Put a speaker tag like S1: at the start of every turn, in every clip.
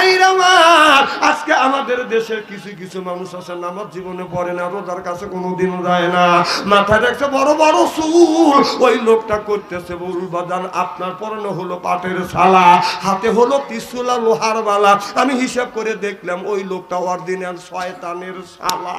S1: ভাইরা আমার, আজকে আমাদের দেশের কিছু কিছু মানুষ আছে নামাজ জীবনে পড়ে না, রোজার কাছে কোনোদিন যায় না, মাথায় রাখছে বড় বড় চুল, ওই লোকটা করতেছে বউল বাজান আপনার পরনে হলো পাটের ছালা, হাতে হলো ত্রিশূল লোহার বালা, আমি হিসাব করে দেখলাম ওই লোকটা অরিজিনাল শয়তানের শালা।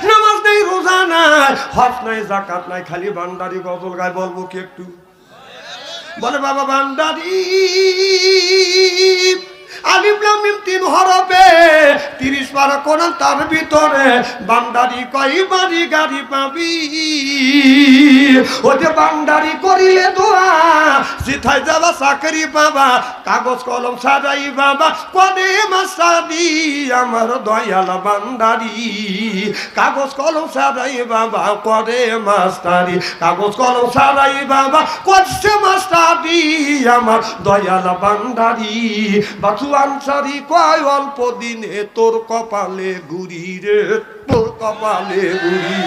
S1: নামাজ নেই, রোজা নাই, হজ নাই, যাকাত নাই, খালি ভান্ডারি গজল গায়। বলবো কি একটু? বলে বাবা ভান্ডারি আলিফ লাম মিম 3 হরফে 30 পারা কোরআন, তার ভিতরে ভান্ডারি কই বাড়ি গাড়ি পাবি, ওতে ভান্ডারি করিলে দোয়া জিথাই যাবা চাকরি পাবা, কাগজ কলম সাজাই বাবা কদে মাসাদি আমার দয়াল ভান্ডারি, কাগজ কলম সাজাই বাবা করে মাস্টারি, কাগজ কলম সাজাই বাবা করছে মাস্টারি আমার দয়াল ভান্ডারি। বাছু আনসারি কয় অল্প দিনে তোর কপালে গুড়ি রে, তোর কপালে গুড়ি।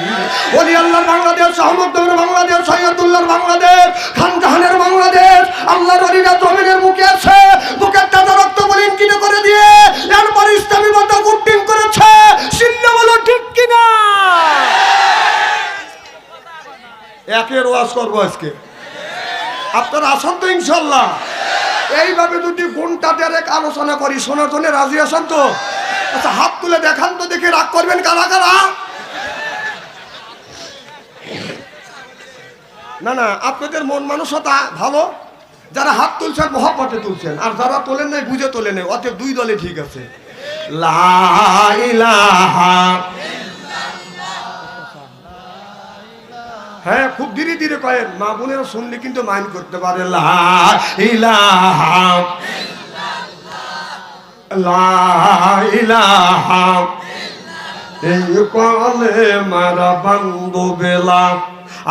S1: ওলি আল্লাহর বাংলাদেশ, আহমদনগর বাংলাদেশ, সৈয়দুল্লাহর বাংলাদেশ, খানজাহানের বাংলাদেশ, আল্লাহর ওলিরা জমিনের বুকে আছে, বুকের তাজা রক্ত বলিন কিনে করে দিয়ে এরপর ইসলামী মত গুটিং করেছে, সিন্না বলো ঠিক কিনা? একের ওয়াজ করবো আজকে, আপনারা আসেন তো ইনশাল্লাহ? এইভাবে যদি ঘন্টা দেড়েক আলোচনা করি শোনার জন্য রাজি আছেন তো? আচ্ছা হাত তুলে দেখান তো, দেখে রাগ করবেন কারা কারা? না না, আপনাদের মন মানসিকতা ভালো, যারা হাত তুলছেন মহব্বতে তুলছেন, আর যারা তোলেন নাই বুঝে তোলেন, অতএব দুই দলে ঠিক আছে। লা ইলাহা, হ্যাঁ খুব ধীরে ধীরে কয়েন, মা বোনেরা শুনলে কিন্তু মাইন্ড করতে পারে। লা ইলাহা, লা ইলাহা, এই কলে মারা বান্ধব বেলা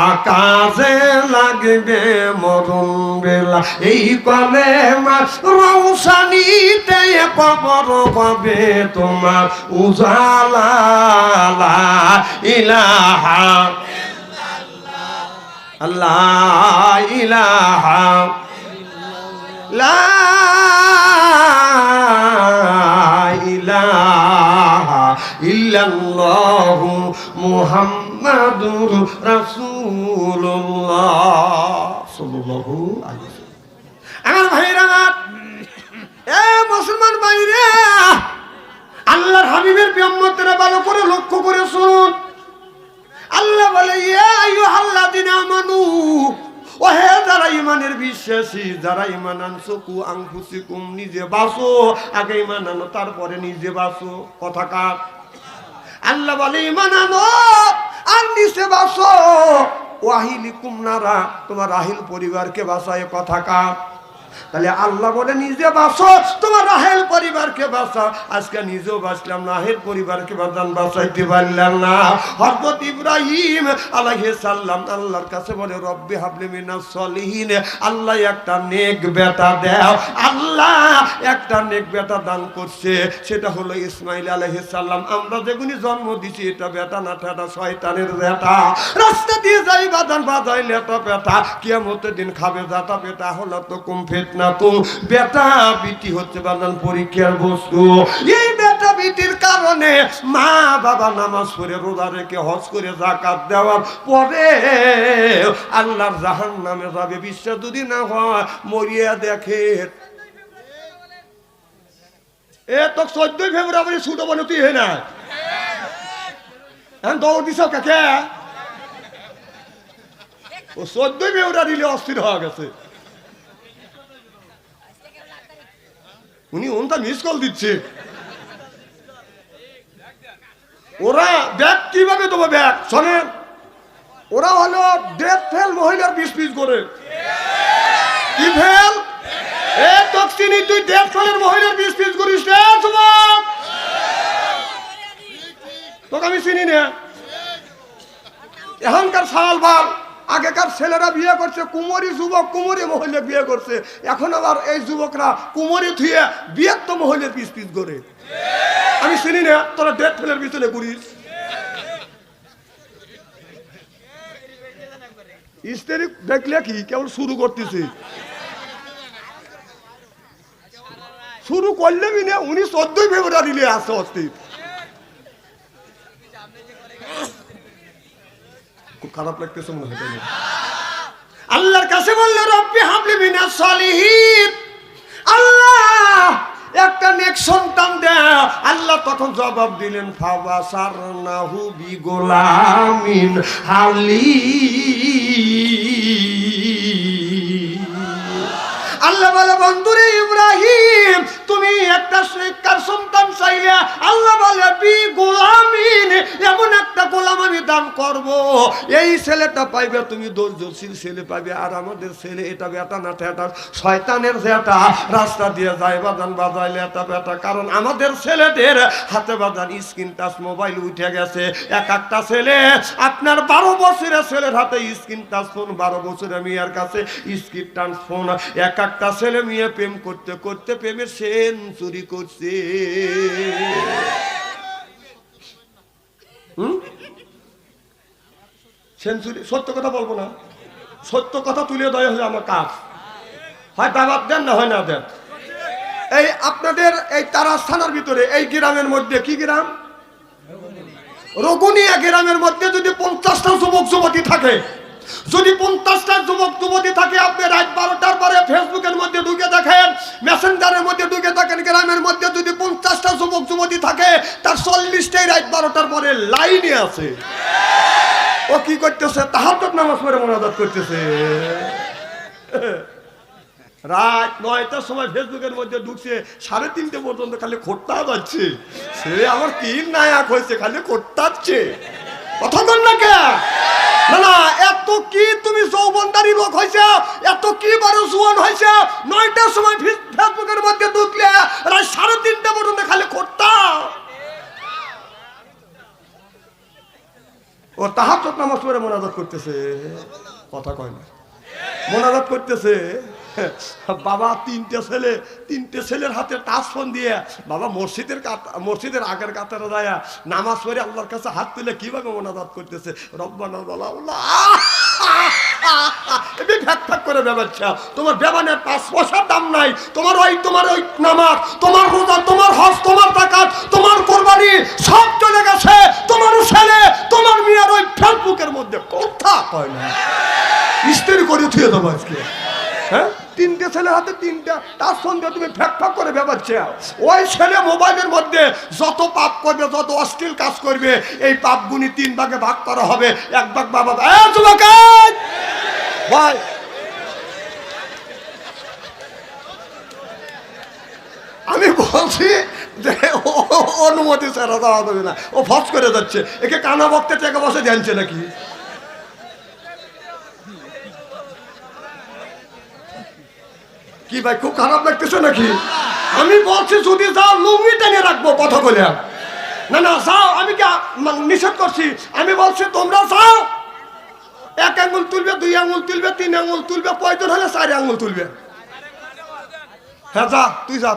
S1: আকাশে লাগবে মরণ বেলা, এই কলে মাস রৌশানিতে কবর পাবে তোমার উজালা। লা ইলাহা, লা ইলাহা, লা ইলাহা ইল্লাল্লাহু মুহাম্মাদুর রাসূলুল্লাহ সাল্লাল্লাহু আলাইহি ওয়াসাল্লাম। আমার ভাইরা, এ মুসলমান ভাইরা, আল্লাহর হাবিবের উম্মতেরা ভালো করে লক্ষ্য করে শুনুন। আল্লাহ বলে ইয়া আইয়ুহাল্লাযিনা আমানু, ও হে যারা ঈমানের বিশ্বাসী, যারা ঈমান আনছো, কু আনফুসিকুম, নিজে বাঁচো, আগে ঈমান আনো তারপরে নিজে বাঁচো। কথা কার? আল্লাহ বলে ঈমান আনো আর নিজে বাঁচো, ওয়াহিলিকুম নারা, তোমার রাহিল পরিবারকে বাঁচায়। কথা কার? তাহলে আল্লাহ বলে নিজে বাঁচো, তোমার রাহেল পরিবারকে বাঁচাও। আজকে নিজেও বাঁচলাম না, রাহেল পরিবারকে বাঁচাইতে পারলাম না। হযরত ইব্রাহিম আলাইহিস সালাম আল্লাহর কাছে বলে রব্বি হাবলি মিনাস সলিহিন, আল্লাহ একটা নেক বেটা দাও। আল্লাহ একটা নেক বেটা দান করছে, সেটা হলো ইসমাইল আলাইহিস সালাম। আমরা যেগুনি জন্ম দিছি এটা বেটা না, এটা শয়তানের বেটা। রাস্তা দিয়ে যাই বাজান বাজাইলে তো বেটা, কিয়ামতের দিন খাবে যাতা বেটা হলো তো কুম ফিতনা তো। বেটা বিটি হচ্ছে বাজান পরীক্ষার বস্তু। এই বেটা বিটির কারণে মা বাবা নামাজ পড়ে রোজা রেখে হজ করে যাকাত দেওয়ার পরে আল্লাহর জাহান্নামে যাবে। বিশ্বাস যদি না হয় মরিয়া দেখে। এ তো 14 ফেব্রুয়ারি ছুটো বনে তুই হে না দৌড় দিস কাকে? ও 14 ফেব্রুয়ারি অস্থির হয়ে গেছে। উনি ওনটা মিস কল দিচ্ছে। ওরা ব্যাগ কিভাবে দেবো? ব্যাগ শোনেন, ওরা হলো ডেথ ফেল মহিলার 20 পিস করে। কি ফেল? এ তকসিনি তুই ডেথ ফেলের মহিলার 20 পিস করিস রে যুবক। তোকে আমি চিনি না। এখনকার সাল বাল, আগেকার ছেলেরা বিয়ে করছে কুমারী যুবক, কুমারী মহিলা বিয়ে করছে। এখন আবার এই যুবকরা কুমারী থুয়ে বিয়ের তো মহিলার 20 পিস করে। আমি চিনি না, তোরা ডেথ ফেলের পিছনে ঘুরিস। স্ত্রী দেখলে কি কেবল শুরু করতেছি। শুরু করলেই না, উনি 14 ফেব্রুয়ারি নিয়ে আসে অস্থির। খুব খারাপ লাগতেছে মনে হয়। আল্লাহর কাছে বলল রব্বি হাবলি মিনাস সলিহিন, আল্লাহ একটা নেক সন্তান দে। আল্লাহ তখন জবাব দিলেন ফাবাসারনাহু বিগুলামিন হালিম। আল্লাহ বলে বন্ধুরে ইব্রাহিম তুমি একটা নেককার সন্তান চাইলে, আল্লাহ বলে বি গোলামিন, এমন একটা গোলাম আমি দান করব, এই ছেলেটা পাইবে তুমি ধৈর্যশীল ছেলে পাবে। আর আমাদের ছেলে এটা বেটা না ঠেটা শয়তানের যেটা রাস্তা দিয়ে যায় বাজান বাজাইলে এটা বেটা। কারণ আমাদের ছেলেদের হাতে বাজান স্ক্রিন টাচ মোবাইল উঠে গেছে। এক একটা ছেলে আপনার 12 বছরের ছেলের হাতে স্ক্রিন টাচ ফোন, 12 বছরের মেয়ের কাছে স্ক্রিন টাচ ফোন। এক একটা ছেলে মেয়ে প্রেম করতে করতে প্রেমের সেঞ্চুরি করছে। সেঞ্চুরি, সত্য কথা বলবো না, সত্য কথা তুলে দেওয়া হলে আমার কাজ হয়। দাবাত দেন না হয় না দেন। এই আপনাদের এই তারাস থানার ভিতরে এই গ্রামের মধ্যে, কি গ্রাম? রঘুনিয়া গ্রামের মধ্যে যদি 50টা যুবক যুবতী থাকে, যদি 50টা যুবক যুবতী থাকে, আপনি রাত 12টার পরে ফেসবুকের মধ্যে ঢুকে দেখেন, মেসেঞ্জারের মধ্যে ঢুকে দেখেন, গ্রামের মধ্যে যদি 50টা যুবক যুবতী থাকে, তার 40টাই রাত 12টার পরে লাইনে আছে। ও কি করতেছে? তাহাজ্জুদ নামাজ পড়ে মুনাজাত করতেছে। রাত 9টার সময় ফেসবুকের মধ্যে ঢুকছে, 3:30 পর্যন্ত খালি খোট্টা যাচ্ছে। সে আমার কি নায়ক হয়েছে, খালি খোট্টাচ্ছে। কথা বল না কে? না না, এত কি তুমি যৌবনদারি লোক হয়েছে, এত কি বড় জুয়ান হয়েছে, 9টার সময় ফেসবুকের মধ্যে ঢুকলে রাত 3:30 পর্যন্ত খালি খোট্টা। ও তাহাজ্জুদ নামাজ পড়ে মুনাজাত করতেছে, কথা কয় না, মুনাজাত করতেছে। বাবা তিনটে ছেলের হাতে টাচ ফোন দিয়ে বাবা মসজিদের আগের কাতারে যায় নামাজ পড়ে আল্লাহর কাছে হাত তুলে কিভাবে মুনাজাত করতেছে, রব্বানা আল্লাহ ফ্যাক করে বেবাচ্ছা। তোমার বেবানের 5 পয়সার দাম নাই। তোমার ওই নামাজ, তোমার রোজা, তোমার হজ, তোমার যাকাত, তোমার কুরবানি সব চলে গেছে। তোমার ছেলে, তোমার মেয়ের ওই ফেসবুকের মধ্যে কথা কয় না, স্ত্রী করে থুয়ে দেবো আজকে। হ্যাঁ, 3টে ছেলের হাতে 3টা তার সঙ্গে তুমি ফ্যাক করে ব্যাপারছে। ওই ছেলে মোবাইলের মধ্যে যত পাপ করবে, যত অশ্লীল কাজ করবে, এই পাপগুনি 3 ভাগে ভাগ করা হবে। এক ভাগ বাবা ভাই, আমি বলছি যে অনুমতি ছাড়া দেওয়া যাবে না। ও ফস করে যাচ্ছে, একে কানা বক্তে টাকা বসে জানছে নাকি? কি ভাই খুব খারাপ লাগতেছে নাকি? আমি বলছি যদি যাও লুঙ্গি টেনে রাখবো, কথা বলে। না না যাও, আমি কি নিষেধ করছি? আমি বলছি তোমরা যাও, 1 আঙ্গুল তুলবে, 2 আঙ্গুল তুলবে, 3 আঙ্গুল তুলবে, প্রয়োজন হলে 4 আঙ্গুল তুলবে। হ্যাঁ যা,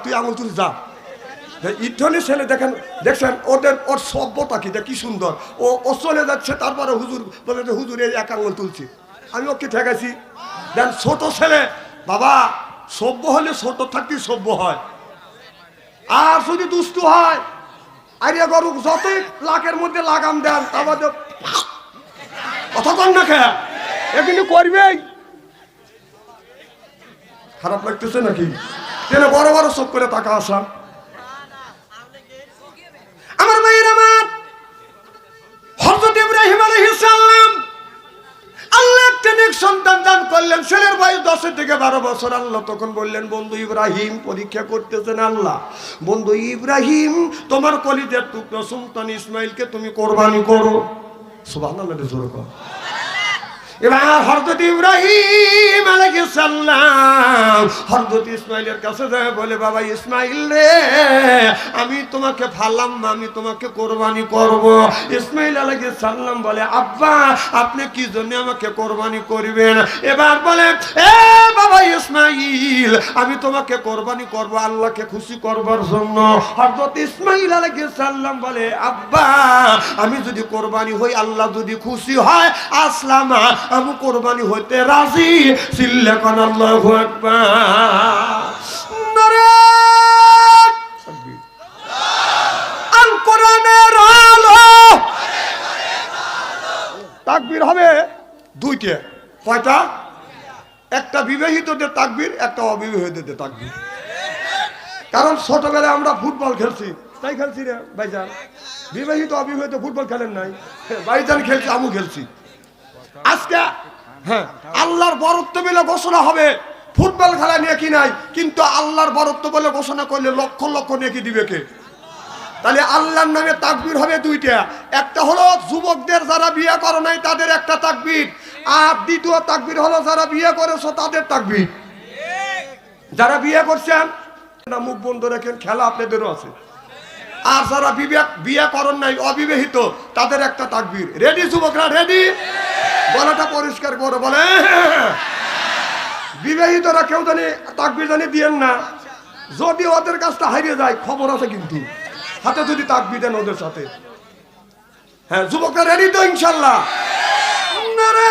S1: তুই আঙ্গুল তুল যা। ইটনি ছেলে দেখছেন ওর সভ্যতা কি সুন্দর। ও চলে যাচ্ছে, তারপরে হুজুর বলে যে হুজুর এই 1 আঙ্গুল তুলছি। আমি ওকে ঠেকাইছি। দেন ছোট ছেলে, বাবা সভ্য হলে ছোট থাকতেই সভ্য হয়। আর যদি দুষ্টু হয়, আইডিয়া করুক, যতই লাখের মধ্যে লাগাম দেন, তারপরে কথা কন না খেয়া এখানে করবেই। খারাপ লাগতেছে নাকি? কেন বড় বড় চোখ করে টাকা আসা? আমার মায়ের, আমার হযরত ইব্রাহিম আলাইহিস সালাম আল্লাহ একটা নেক সন্তান দান করলেন। ছেলের বয়স 10 থেকে 12 বছর। আল্লাহ তখন বললেন, বন্ধু ইব্রাহিম, পরীক্ষা করতেছেন আল্লাহ, বন্ধু ইব্রাহিম তোমার কলিজার টুকরা সন্তান ইসমাইলকে তুমি কোরবানি করো। সুবহানাল্লাহ, জোরে কর। এবার হযরত ইব্রাহিম আলাইহিস সালাম হযরত ইসমাইলের কাছে যায়, বলে বাবা ইসমাইল রে, আমি তোমাকে ফালাম, আমি তোমাকে কোরবানি করব। ইসমাইল আলাইহিস সালাম বলে, আব্বা আপনি কি জন্য আমাকে কোরবানি করবেন? এবার বলে, এ বাবা ইসমাইল, আমি তোমাকে কোরবানি করব আল্লাহকে খুশি করবার জন্য। হযরত ইসমাইল আলাইহিস সালাম বলে, আব্বা আমি যদি কোরবানি হই, আল্লাহ যদি খুশি হয়, আসলামা আমি কোরবানি হইতে রাজি। চিল্লা কোন আল্লাহু আকবার, নারে দুইটা। কয়টা? একটা বিবাহিতদের তাকবীর, একটা অবিবাহিতদের তাকবীর। কারণ ছোটবেলায় আমরা ফুটবল খেলছি, তাই খেলছি রে ভাইজান। বিবাহিত অবিবাহিত ফুটবল খেলেন নাই? ভাইজান খেলছি, আমু খেলছি। আজকে হ্যাঁ আল্লাহর বরত্ব বলে ঘোষণা হবে, ফুটবল খেলা নেকি নাই, কিন্তু আল্লাহর বরত্ব বলে ঘোষণা করলে লক্ষ লক্ষ নেকি দিবে কে? তাহলে আল্লাহর নামে তাকবীর হবে দুইটা। একটা হলো যুবকদের যারা বিয়ে করে নাই তাদের একটা তাকবীর, আর দ্বিতীয় তাকবীর হলো যারা বিয়ে করেছো তাদের তাকবীর। যারা বিয়ে করছেন না মুখ বন্ধ রাখেন, খেলা আপনাদেরও আছে। আর যারা বিয়ে করেন নাই অবিবাহিত তাদের একটা তাকবীর। রেডি যুবকরা? রেডি? গলাটা পরিষ্কার করে বলে। বিবাহিতরা কেউ জানি তাকবীর জানি দিয়েন না, যদি ওদের কাছটা হারিয়ে যায় খবর আছে কিন্তু, হাতে যদি তাকবীর দেন ওদের সাথে। হ্যাঁ যুবকরা রেডি তো ইনশাল্লাহ? নারে